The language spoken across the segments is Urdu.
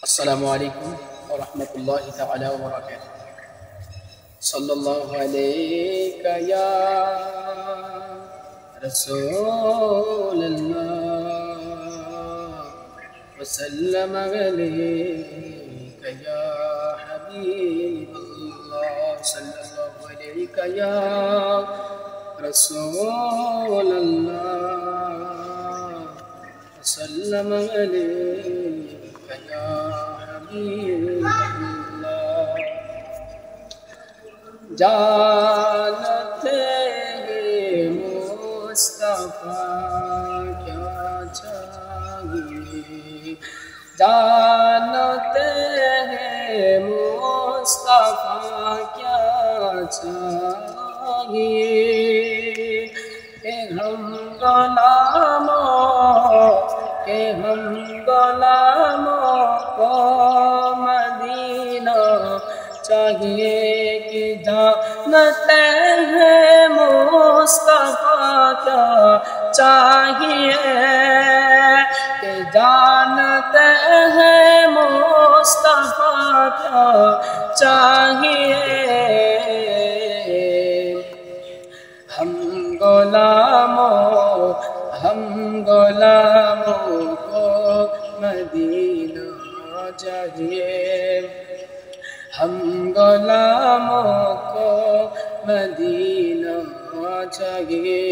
السلام علیکم ورحمۃ اللہ تعالی وبرکاتہ۔ صلی اللہ علیہ یا رسول اللہ وسلم علیک یا حبیب اللہ، صلی اللہ علیہ یا رسول اللہ وسلم علیک یا حبیب اللہ۔ جانتے ہیں مصطفیٰ کیا چاہیے، جانتے ہیں مصطفیٰ کیا چاہیے، کہ ہم غلاموں کو مدینہ چاہیے، کہ جانتے ہیں مصطفیٰ کیا چاہیے، کہ جانتے ہیں مصطفیٰ کیا چاہیے۔ ہم غلاموں کو مدینہ چاہیے، ہم غلاموں کو مدینہ چاہیے،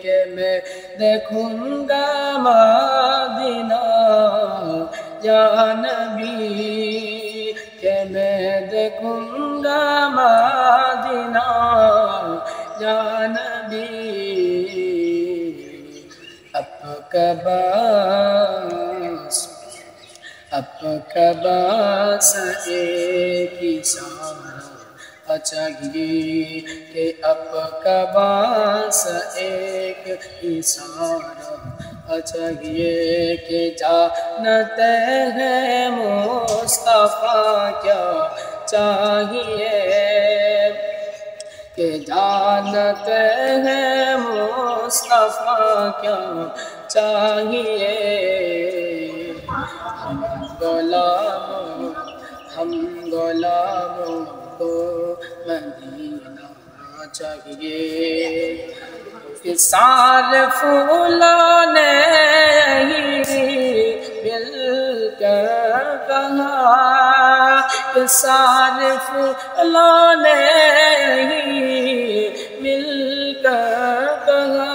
کہ میں دیکھوں گا مدینہ یا نبی، کہ میں دیکھوں گا مدینہ یا نبی۔ اب کا بس ایک اشارہ چاہیے، کہ اب کا بس ایک اشارہ چاہیے، کہ جانتے ہیں مصطفیٰ کیا چاہیے، کہ جانتے ہیں مصطفیٰ کیا چاہیے۔ ہم غلاموں کو مدینہ چاہیے، کہ سارے پھولوں نے مل کر کہا، کہ سارے پھولوں نے مل کر کہا،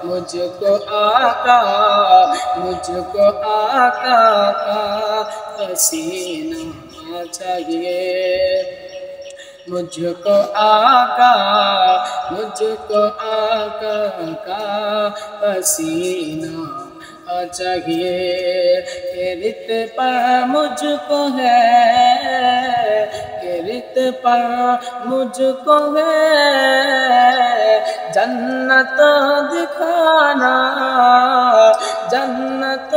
مجھ کو آقا کا پسینہ چاہیے، مجھ کو آقا کا پسینہ چاہیے، کہ رت پر مجھ کو ہے، کہ رت پر مجھ کو ہے جنت دکھانا، جنت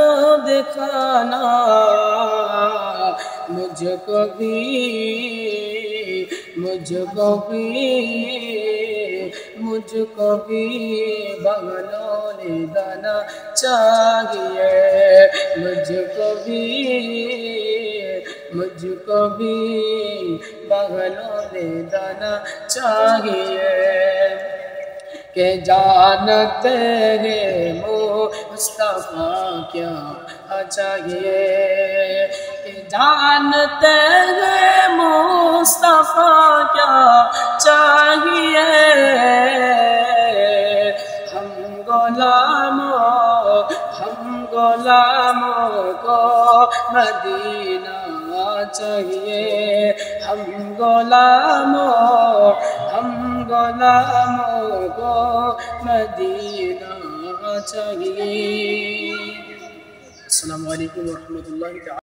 دکھانا، مجھ کو بھی بغلول دانا چاہیے، مجھ کو بھی بغلول دانا چاہیے، کہ جانتے ہیں مصطفیٰ کیا چاہیے، کہ جانتے ہیں مصطفیٰ کیا چاہیے۔ ہم غلاموں کو مدینہ چاہیے، ہم غلاموں کو مدینہ چاہیے۔ السلام علیکم ورحمۃ اللہ تعالی۔